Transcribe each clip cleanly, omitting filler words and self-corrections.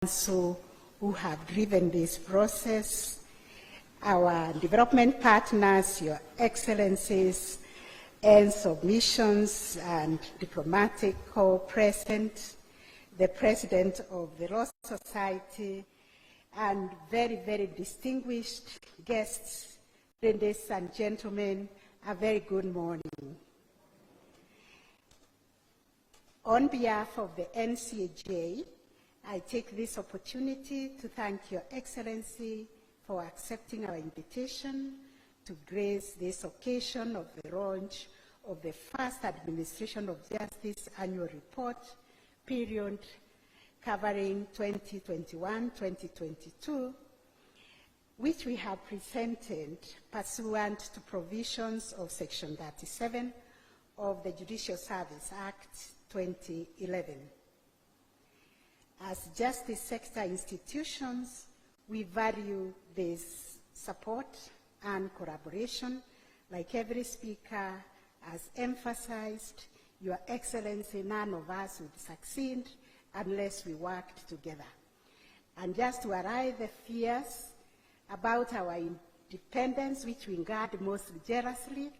Council who have driven this process, our development partners, Your Excellencies, and submissions and diplomatic corps present, the President of the Law Society, and very, very distinguished guests, ladies and gentlemen, a very good morning. On behalf of the NCAJ, I take this opportunity to thank Your Excellency for accepting our invitation to grace this occasion of the launch of the first Administration of Justice Annual Report period covering 2021-2022, which we have presented pursuant to provisions of Section 37 of the Judicial Service Act 2011. As justice sector institutions, we value this support and collaboration. Like every speaker has emphasized, Your Excellency, none of us would succeed unless we worked together. And just to allay the fears about our independence, which we guard most jealously,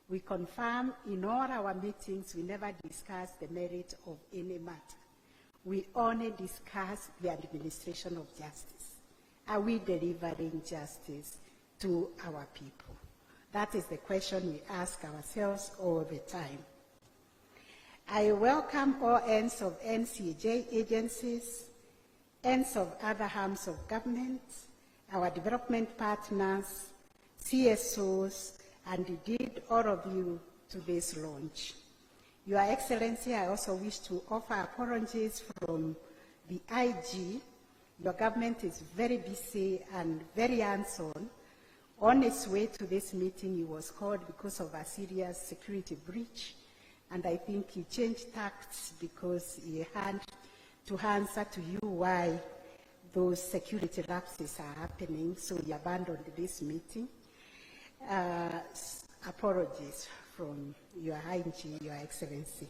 we confirm in all our meetings we never discuss the merit of any matter. We only discuss the administration of justice. Are we delivering justice to our people? That is the question we ask ourselves all the time. I welcome all ends of NCAJ agencies, ends of other arms of government, our development partners, CSOs, and indeed all of you to this launch. Your Excellency, I also wish to offer apologies from the IG. Your government is very busy and very hands-on. On its way to this meeting, he was called because of a serious security breach, and I think he changed tacts because he had to answer to you why those security lapses are happening, so he abandoned this meeting. Apologies from Your IG, Your Excellency.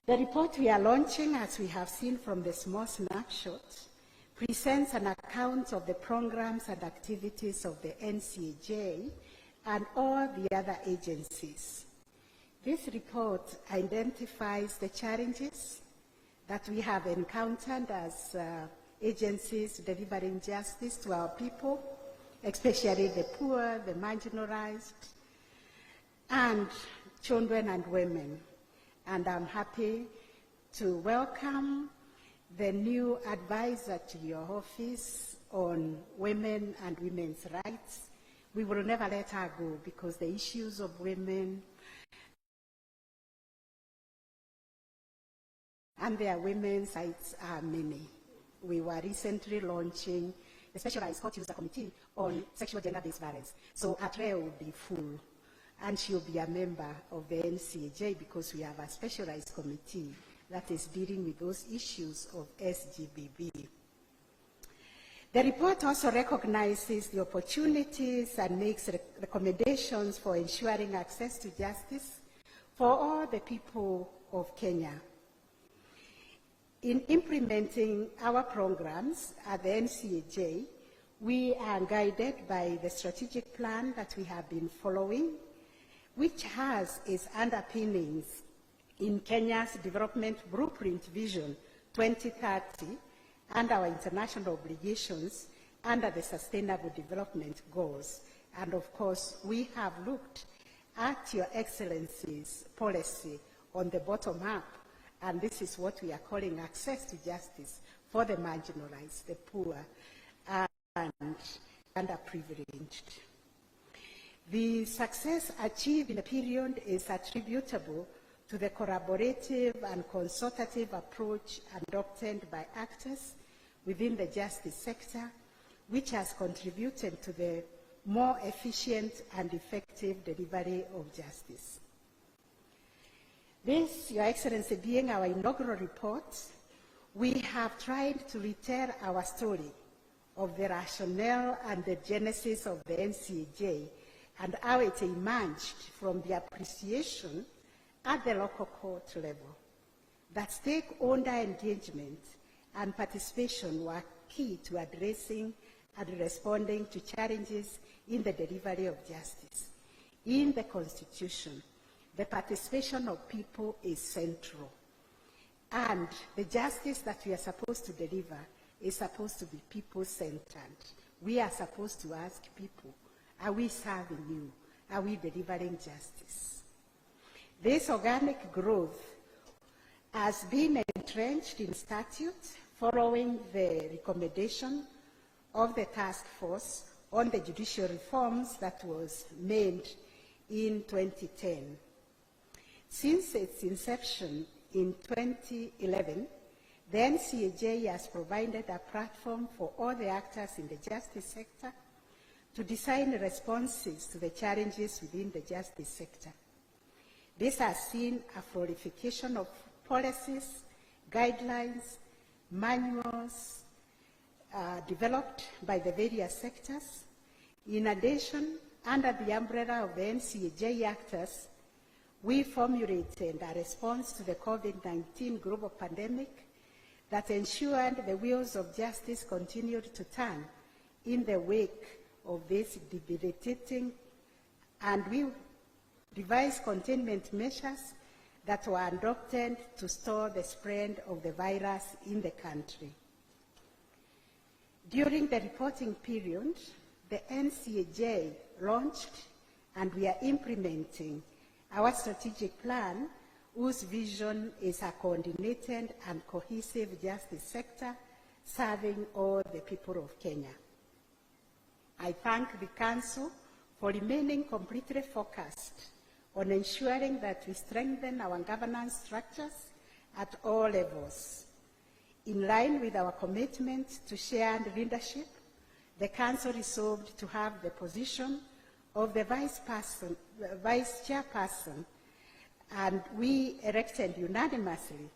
The report we are launching, as we have seen from the small snapshot, presents an account of the programs and activities of the NCAJ and all the other agencies. This report identifies the challenges that we have encountered as agencies delivering justice to our people, especially the poor, the marginalized, and children and women. And I'm happy to welcome the new advisor to your office on women and women's rights. We will never let her go because the issues of women and their women's rights are many. We were recently launching a specialized court user committee on sexual gender-based violence. So Atrea will be full, and she'll be a member of the NCAJ because we have a specialized committee that is dealing with those issues of SGBV. The report also recognizes the opportunities and makes recommendations for ensuring access to justice for all the people of Kenya. In implementing our programs at the NCAJ, we are guided by the strategic plan that we have been following, which has its underpinnings in Kenya's Development Blueprint Vision 2030 and our international obligations under the Sustainable Development Goals. And of course, we have looked at Your Excellency's policy on the bottom up, and this is what we are calling access to justice for the marginalized, the poor, and underprivileged. The success achieved in the period is attributable to the collaborative and consultative approach adopted by actors within the justice sector, which has contributed to the more efficient and effective delivery of justice. This, Your Excellency, being our inaugural report, we have tried to retell our story of the rationale and the genesis of the NCAJ and how it emerged from the appreciation at the local court level that stakeholder engagement and participation were key to addressing and responding to challenges in the delivery of justice. In the Constitution, the participation of people is central, and the justice that we are supposed to deliver is supposed to be people-centered. We are supposed to ask people, are we serving you? Are we delivering justice? This organic growth has been entrenched in statute following the recommendation of the task force on the judicial reforms that was made in 2010. Since its inception in 2011, the NCAJ has provided a platform for all the actors in the justice sector to design responses to the challenges within the justice sector. This has seen a proliferation of policies, guidelines, manuals developed by the various sectors. In addition, under the umbrella of the NCAJ actors, we formulated a response to the COVID-19 global pandemic that ensured the wheels of justice continued to turn in the wake of this debilitating, and we devised containment measures that were adopted to stop the spread of the virus in the country. During the reporting period, the NCAJ launched and we are implementing our strategic plan, whose vision is a coordinated and cohesive justice sector serving all the people of Kenya. I thank the Council for remaining completely focused on ensuring that we strengthen our governance structures at all levels. In line with our commitment to shared leadership, the Council resolved to have the position of the Vice Chairperson, and we elected unanimously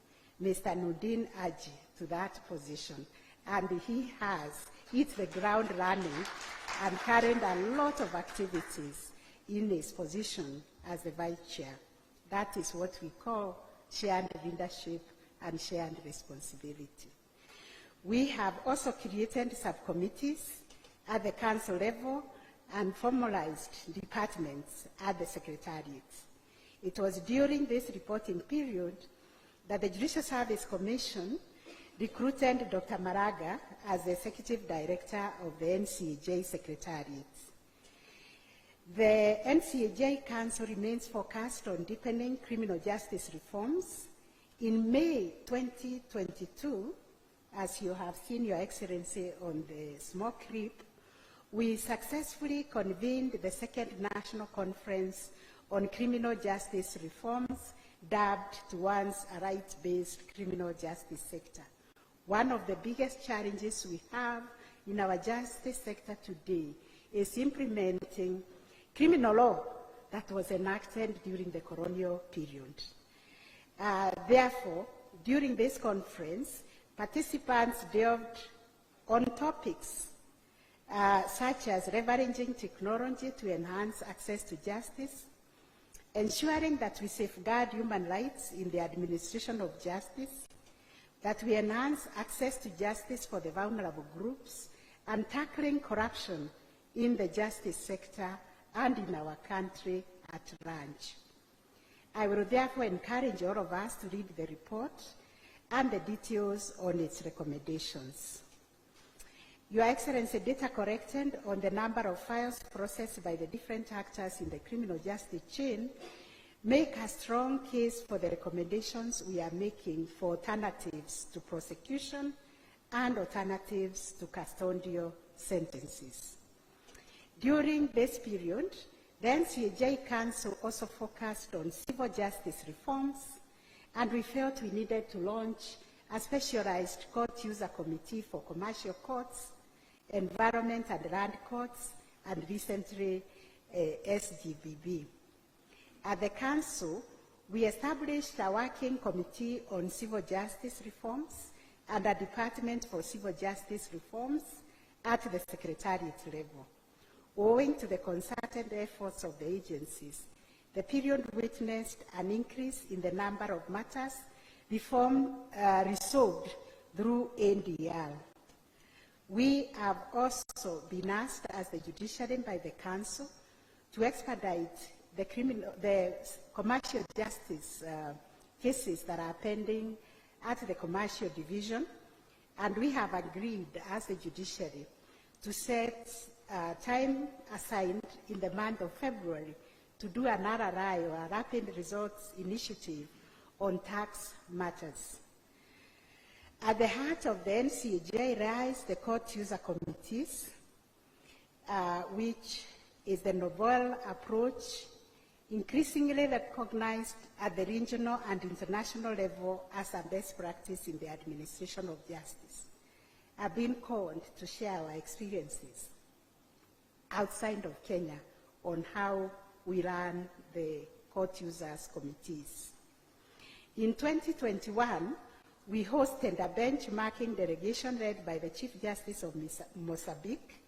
Mr. Nudin Aji to that position, and he has hit the ground running and carried a lot of activities in his position as the Vice Chair. That is what we call shared leadership and shared responsibility. We have also created subcommittees at the Council level and formalized departments at the Secretariat. It was during this reporting period that the Judicial Service Commission recruited Dr. Maraga as the Executive Director of the NCAJ Secretariat. The NCAJ Council remains focused on deepening criminal justice reforms. In May 2022, as you have seen, Your Excellency, on the small clip, we successfully convened the second National Conference on Criminal Justice Reforms, dubbed towards a rights-based criminal justice sector. One of the biggest challenges we have in our justice sector today is implementing criminal law that was enacted during the colonial period. Therefore, during this conference, participants delved on topics such as leveraging technology to enhance access to justice, ensuring that we safeguard human rights in the administration of justice, that we enhance access to justice for the vulnerable groups, and tackling corruption in the justice sector and in our country at large. I will therefore encourage all of us to read the report and the details on its recommendations. Your Excellency, data collected on the number of files processed by the different actors in the criminal justice chain make a strong case for the recommendations we are making for alternatives to prosecution and alternatives to custodial sentences. During this period, the NCAJ Council also focused on civil justice reforms, and we felt we needed to launch a specialized court user committee for commercial courts, environment and land courts, and recently SGBB. At the Council, we established a working committee on civil justice reforms and a department for civil justice reforms at the Secretariat level. Owing to the concerted efforts of the agencies, the period witnessed an increase in the number of matters resolved through NDL. We have also been asked as the judiciary by the council to expedite the commercial justice cases that are pending at the commercial division, and we have agreed as the judiciary to set time assigned in the month of February to do an RRI, or a Rapid Results Initiative, on tax matters. At the heart of the NCAJ lies the court user committees, which is the novel approach increasingly recognized at the regional and international level as a best practice in the administration of justice. I've been called to share our experiences outside of Kenya on how we run the court users committees. In 2021, we hosted a benchmarking delegation led by the Chief Justice of Mozambique,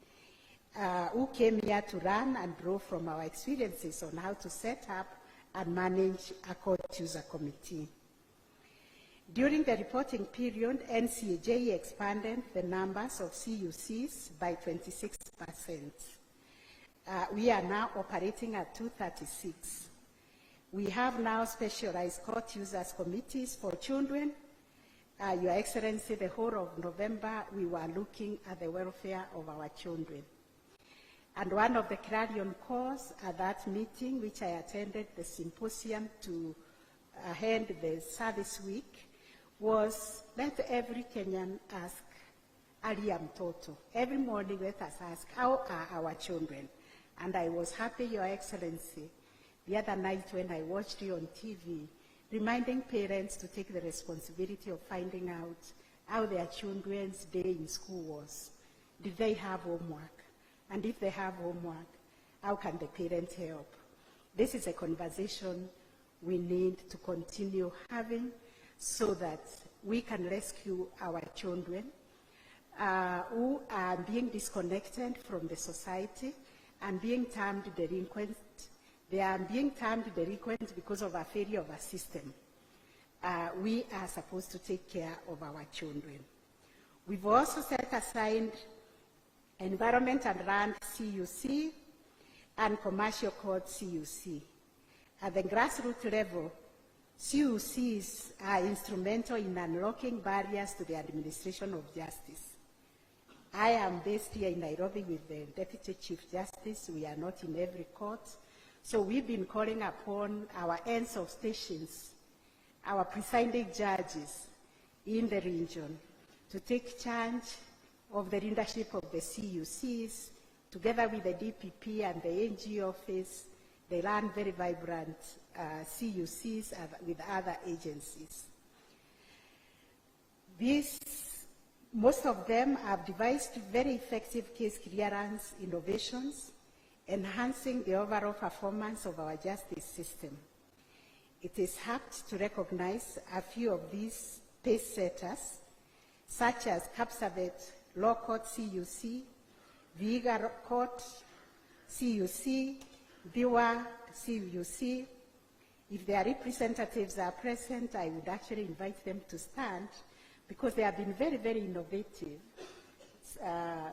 who came here to learn and draw from our experiences on how to set up and manage a court user committee. During the reporting period, NCAJ expanded the numbers of CUCs by 26%. We are now operating at 236. We have now specialized court users committees for children. Your Excellency, the whole of November, we were looking at the welfare of our children. And one of the clarion calls at that meeting, which I attended the symposium to end the service week, was let every Kenyan ask Aliam Toto. Every morning let us ask, how are our children? And I was happy, Your Excellency, the other night when I watched you on TV, reminding parents to take the responsibility of finding out how their children's day in school was. Did they have homework? And if they have homework, how can the parent help? This is a conversation we need to continue having so that we can rescue our children who are being disconnected from the society and being termed delinquent. They are being termed delinquent because of a failure of a system. We are supposed to take care of our children. We've also set aside Environment and Land CUC and Commercial Court CUC. At the grassroots level, CUCs are instrumental in unlocking barriers to the administration of justice. I am based here in Nairobi with the Deputy Chief Justice. We are not in every court. So we've been calling upon our ends of stations, our presiding judges in the region to take charge of the leadership of the CUCs. Together with the DPP and the AG office, they run very vibrant CUCs with other agencies. Most of them have devised very effective case clearance innovations, enhancing the overall performance of our justice system. It is apt to recognize a few of these pace setters, such as Kapsabet Law Court CUC, Vihiga Court CUC, Biwa CUC. If their representatives are present, I would actually invite them to stand because they have been very, very innovative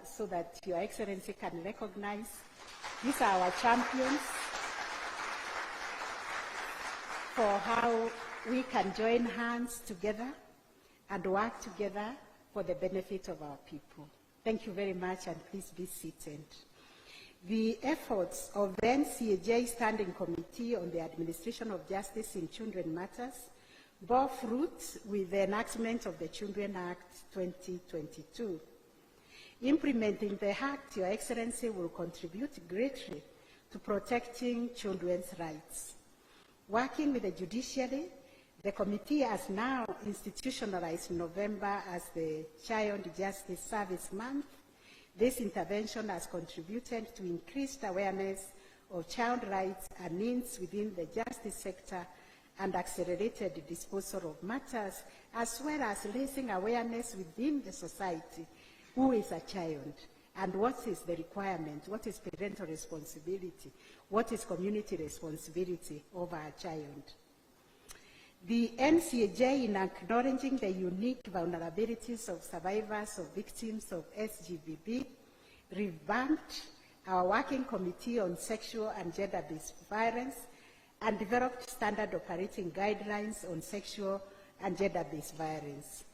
so that Your Excellency can recognize. These are our champions for how we can join hands together and work together for the benefit of our people. Thank you very much, and please be seated. The efforts of the NCAJ Standing Committee on the Administration of Justice in Children Matters bore fruit with the enactment of the Children Act 2022. Implementing the Act, Your Excellency, will contribute greatly to protecting children's rights. Working with the judiciary, the committee has now institutionalized November as the Child Justice Service Month. This intervention has contributed to increased awareness of child rights and needs within the justice sector and accelerated disposal of matters, as well as raising awareness within the society. Who is a child? And what is the requirement? What is parental responsibility? What is community responsibility over a child? The NCAJ, in acknowledging the unique vulnerabilities of survivors or victims of SGBB, revamped our working committee on sexual and gender-based violence and developed standard operating guidelines on sexual and gender-based violence.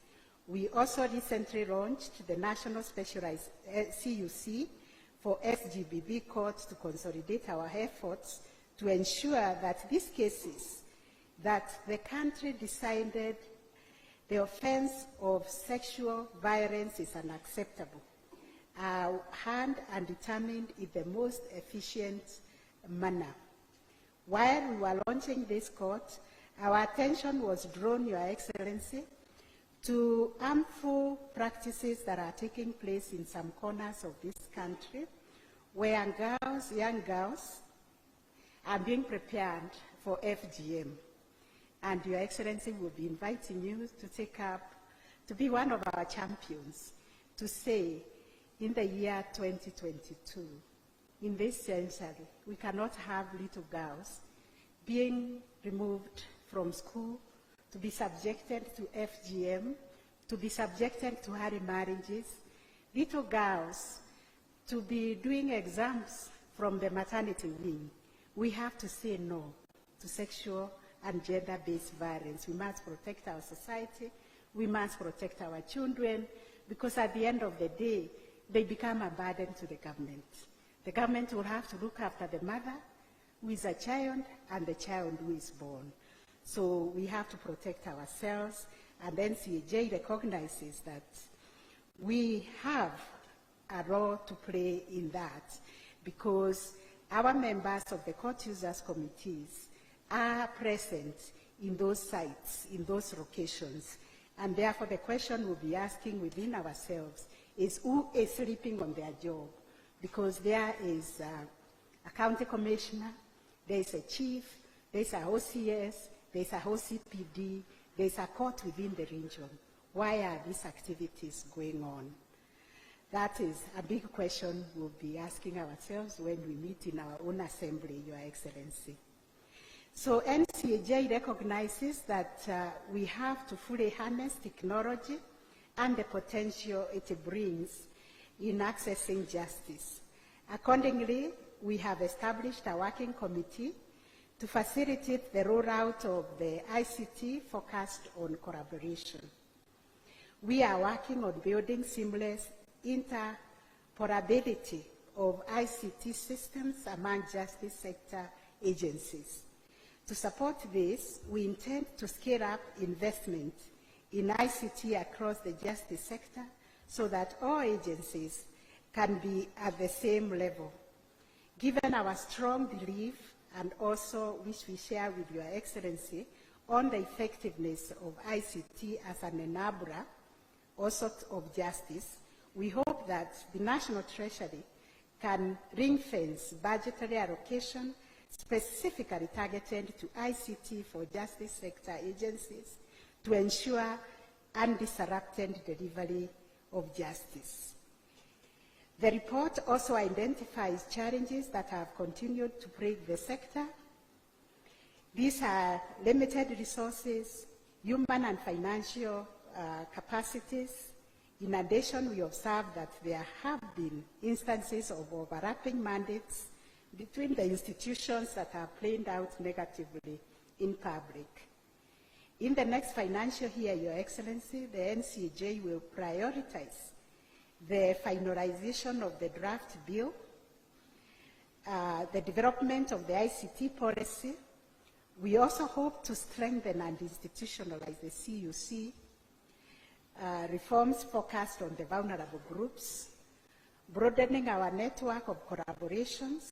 We also recently launched the National Specialized CUC for SGBB courts to consolidate our efforts to ensure that these cases that the country decided the offense of sexual violence is unacceptable are heard and determined in the most efficient manner. While we were launching this court, our attention was drawn, Your Excellency, to harmful practices that are taking place in some corners of this country, where young girls are being prepared for FGM. And Your Excellency will be inviting you to take up, to be one of our champions, to say, in the year 2022, in this century, we cannot have little girls being removed from school, to be subjected to FGM, to be subjected to early marriages, little girls to be doing exams from the maternity wing. We have to say no to sexual and gender-based violence. We must protect our society. We must protect our children, because at the end of the day, they become a burden to the government. The government will have to look after the mother who is a child and the child who is born. So we have to protect ourselves, and NCAJ recognizes that we have a role to play in that, because our members of the court users committees are present in those sites, in those locations, and therefore the question we'll be asking within ourselves is who is sleeping on their job, because there is a county commissioner, there is a chief, there is a OCS, there is a OCPD, there is a court within the region. Why are these activities going on? That is a big question we'll be asking ourselves when we meet in our own assembly, Your Excellency. So NCAJ recognizes that we have to fully harness technology and the potential it brings in accessing justice. Accordingly, we have established a working committee to facilitate the rollout of the ICT focused on collaboration. We are working on building seamless interoperability of ICT systems among justice sector agencies. To support this, we intend to scale up investment in ICT across the justice sector so that all agencies can be at the same level. Given our strong belief, and also which we share with Your Excellency, on the effectiveness of ICT as an enabler also of justice, we hope that the National Treasury can ring-fence budgetary allocation specifically targeted to ICT for justice sector agencies to ensure undisrupted delivery of justice. The report also identifies challenges that have continued to plague the sector. These are limited resources, human and financial capacities. In addition, we observe that there have been instances of overlapping mandates between the institutions that are played out negatively in public. In the next financial year, Your Excellency, the NCAJ will prioritize the finalization of the draft bill, the development of the ICT policy. We also hope to strengthen and institutionalize the CUC, reforms focused on the vulnerable groups, broadening our network of collaborations,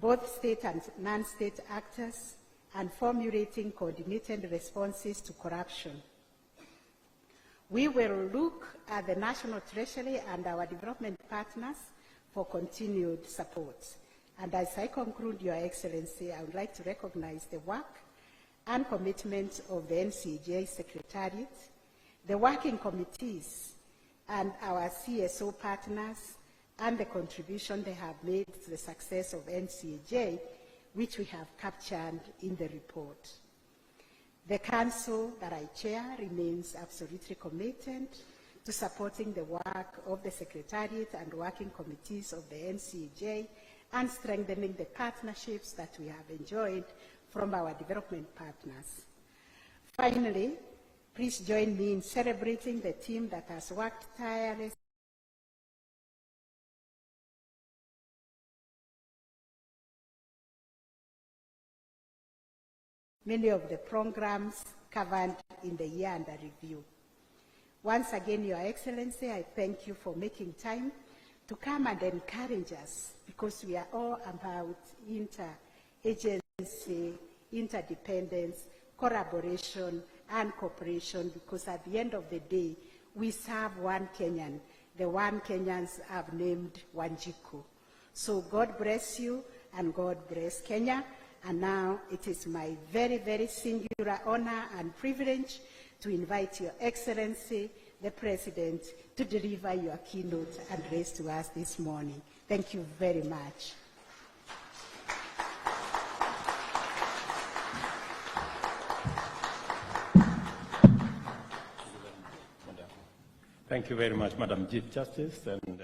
both state and non-state actors, and formulating coordinated responses to corruption. We will look at the National Treasury and our development partners for continued support. And as I conclude, Your Excellency, I would like to recognize the work and commitment of the NCAJ Secretariat, the working committees, and our CSO partners, and the contribution they have made to the success of NCAJ, which we have captured in the report. The council that I chair remains absolutely committed to supporting the work of the Secretariat and working committees of the NCJ and strengthening the partnerships that we have enjoyed from our development partners. Finally, please join me in celebrating the team that has worked tirelessly many of the programs covered in the year under review. Once again, Your Excellency, I thank you for making time to come and encourage us, because we are all about interagency, interdependence, collaboration, and cooperation, because at the end of the day, we serve one Kenyan, the one Kenyans have named Wanjiku. So God bless you, and God bless Kenya. And now it is my very, very singular honor and privilege to invite Your Excellency, the President, to deliver your keynote address to us this morning. Thank you very much. Thank you very much, Madam Chief Justice, and